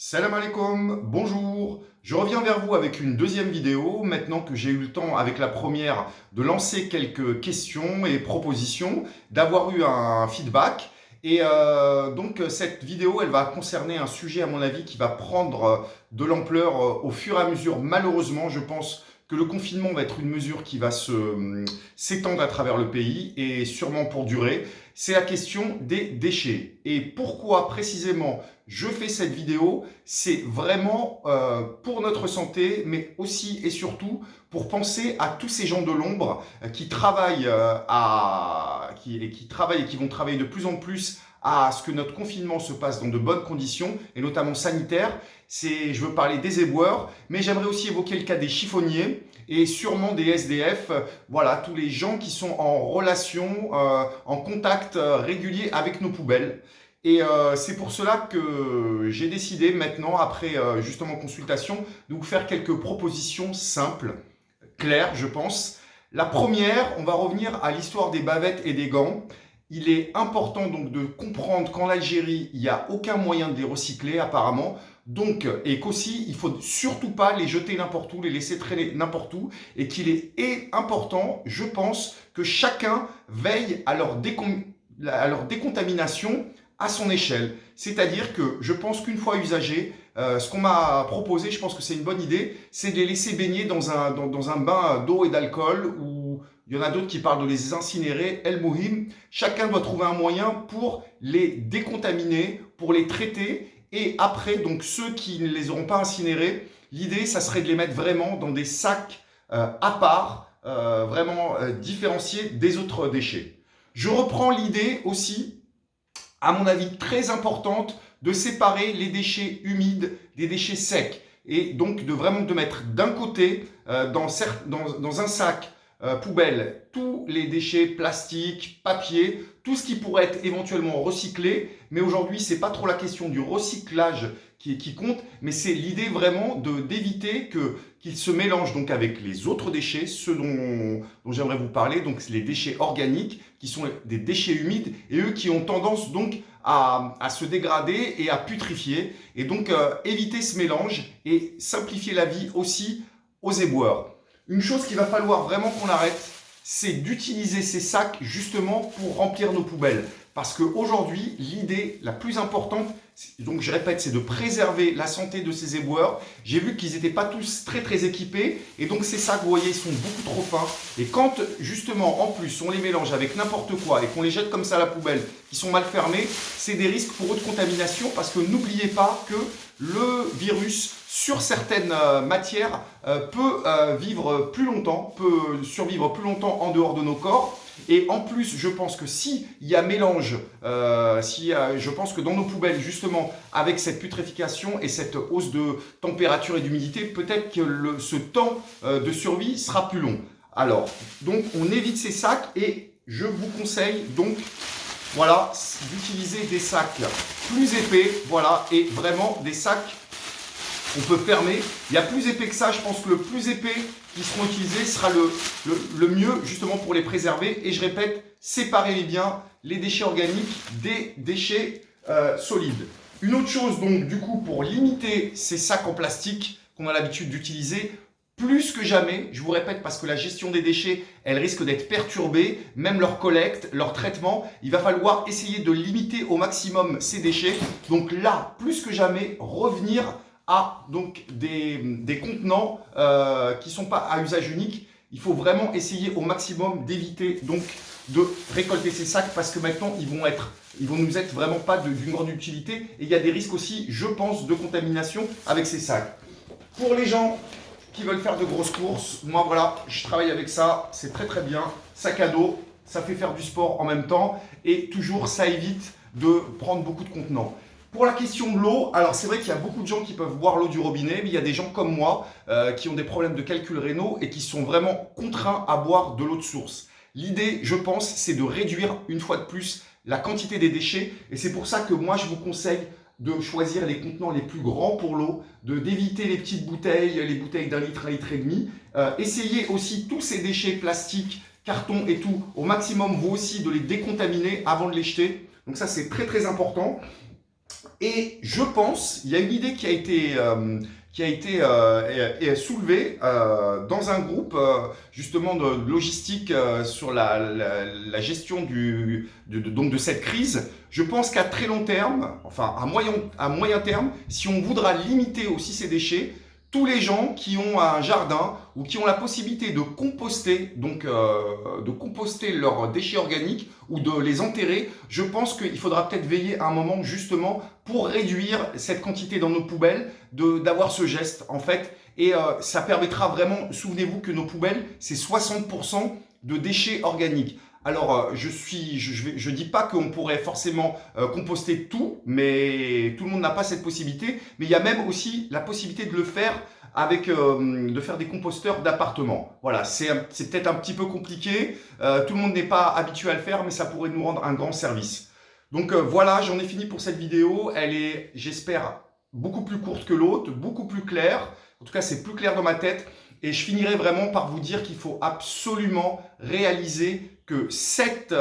Salam alaikum, bonjour. Je reviens vers vous avec une deuxième vidéo, maintenant que j'ai eu le temps avec la première de lancer quelques questions et propositions, d'avoir eu un feedback. Donc cette vidéo, elle va concerner un sujet à mon avis qui va prendre de l'ampleur au fur et à mesure. Malheureusement, je pense que le confinement va être une mesure qui va s'étendre à travers le pays et sûrement pour durer. C'est la question des déchets. Et pourquoi précisément je fais cette vidéo? C'est vraiment pour notre santé, mais aussi et surtout pour penser à tous ces gens de l'ombre qui travaillent qui travaillent et qui vont travailler de plus en plus à ce que notre confinement se passe dans de bonnes conditions, et notamment sanitaires. Je veux parler des éboueurs, mais j'aimerais aussi évoquer le cas des chiffonniers et sûrement des SDF, voilà, tous les gens qui sont en relation, en contact régulier avec nos poubelles. C'est pour cela que j'ai décidé maintenant, après justement consultation, de vous faire quelques propositions simples, claires, je pense. La première, on va revenir à l'histoire des bavettes et des gants. Il est important donc de comprendre qu'en Algérie, il n'y a aucun moyen de les recycler apparemment. Donc, et qu'aussi, il ne faut surtout pas les jeter n'importe où, les laisser traîner n'importe où. Et qu'il est important, je pense, que chacun veille à leur décontamination à son échelle. C'est-à-dire que je pense qu'une fois usagés, ce qu'on m'a proposé, je pense que c'est une bonne idée, c'est de les laisser baigner dans un bain d'eau et d'alcool, ou il y en a d'autres qui parlent de les incinérer. El Mouhim, chacun doit trouver un moyen pour les décontaminer, pour les traiter, et après, donc ceux qui ne les auront pas incinérés, l'idée, ça serait de les mettre vraiment dans des sacs à part, vraiment différenciés des autres déchets. Je reprends l'idée aussi, à mon avis très importante, de séparer les déchets humides des déchets secs, et donc de vraiment de mettre d'un côté dans un sac poubelle tous les déchets plastiques, papier, tout ce qui pourrait être éventuellement recyclé. Mais aujourd'hui, c'est pas trop la question du recyclage qui compte, mais c'est l'idée vraiment d'éviter qu'ils se mélangent donc avec les autres déchets, ceux dont j'aimerais vous parler, donc les déchets organiques, qui sont des déchets humides, et eux qui ont tendance donc à se dégrader et à putrifier. Et donc éviter ce mélange et simplifier la vie aussi aux éboueurs. Une chose qu'il va falloir vraiment qu'on arrête, c'est d'utiliser ces sacs justement pour remplir nos poubelles. Parce qu'aujourd'hui, l'idée la plus importante, donc je répète, c'est de préserver la santé de ces éboueurs. J'ai vu qu'ils n'étaient pas tous très équipés, et donc ces sacs, vous voyez, sont beaucoup trop fins. Et quand justement, en plus, on les mélange avec n'importe quoi et qu'on les jette comme ça à la poubelle, qui sont mal fermés, c'est des risques pour eux de contamination, parce que n'oubliez pas que le virus, sur certaines matières, peut vivre plus longtemps, peut survivre plus longtemps en dehors de nos corps. Et en plus, je pense que s'il y a mélange, je pense que dans nos poubelles, justement, avec cette putréfaction et cette hausse de température et d'humidité, peut-être que ce temps de survie sera plus long. Alors, donc, on évite ces sacs, et je vous conseille donc, voilà, d'utiliser des sacs plus épais, voilà, et vraiment des sacs qu'on peut fermer. Il y a plus épais que ça, je pense que le plus épais qui seront utilisés sera le mieux justement pour les préserver. Et je répète, séparez bien les déchets organiques des déchets solides. Une autre chose donc du coup, pour limiter ces sacs en plastique qu'on a l'habitude d'utiliser, plus que jamais, je vous répète, parce que la gestion des déchets, elle risque d'être perturbée, même leur collecte, leur traitement, il va falloir essayer de limiter au maximum ces déchets. Donc là, plus que jamais, revenir à donc des contenants qui ne sont pas à usage unique. Il faut vraiment essayer au maximum d'éviter donc de récolter ces sacs, parce que maintenant ils vont nous être vraiment pas d'une grande utilité, et il y a des risques aussi, je pense, de contamination avec ces sacs. Pour les gens qui veulent faire de grosses courses, moi voilà, je travaille avec ça, c'est très bien. Sac à dos, ça fait faire du sport en même temps, et toujours ça évite de prendre beaucoup de contenants. Pour la question de l'eau, alors c'est vrai qu'il y a beaucoup de gens qui peuvent boire l'eau du robinet, mais il y a des gens comme moi qui ont des problèmes de calcul rénaux et qui sont vraiment contraints à boire de l'eau de source. L'idée, je pense, c'est de réduire une fois de plus la quantité des déchets, et c'est pour ça que moi je vous conseille de choisir les contenants les plus grands pour l'eau, d'éviter les petites bouteilles, les bouteilles d'1 litre, 1 litre et demi. Essayez aussi tous ces déchets plastiques, carton et tout, au maximum vous aussi de les décontaminer avant de les jeter. Donc ça c'est très important. Et je pense, il y a une idée qui a été soulevée dans un groupe justement de logistique sur la gestion donc de cette crise. Je pense qu'à très long terme, enfin à moyen terme, si on voudra limiter aussi ces déchets, tous les gens qui ont un jardin ou qui ont la possibilité de composter, donc de composter leurs déchets organiques ou de les enterrer, je pense qu'il faudra peut-être veiller à un moment justement pour réduire cette quantité dans nos poubelles, d'avoir ce geste en fait. Et ça permettra vraiment, souvenez-vous que nos poubelles, c'est 60% de déchets organiques. Alors, je dis pas qu'on pourrait forcément composter tout, mais tout le monde n'a pas cette possibilité. Mais il y a même aussi la possibilité de le faire avec, de faire des composteurs d'appartements. Voilà, c'est peut-être un petit peu compliqué. Tout le monde n'est pas habitué à le faire, mais ça pourrait nous rendre un grand service. Donc voilà, j'en ai fini pour cette vidéo. Elle est, j'espère, beaucoup plus courte que l'autre, beaucoup plus claire. En tout cas, c'est plus clair dans ma tête. Et je finirai vraiment par vous dire qu'il faut absolument réaliser que cette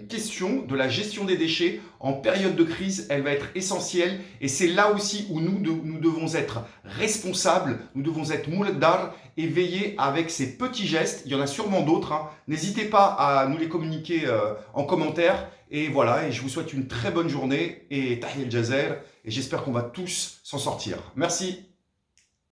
question de la gestion des déchets en période de crise, elle va être essentielle. Et c'est là aussi où nous devons être responsables, nous devons être mouladar et veiller avec ces petits gestes. Il y en a sûrement d'autres, hein. N'hésitez pas à nous les communiquer en commentaire. Et voilà, et je vous souhaite une très bonne journée et Tahia el Jazer. Et j'espère qu'on va tous s'en sortir. Merci.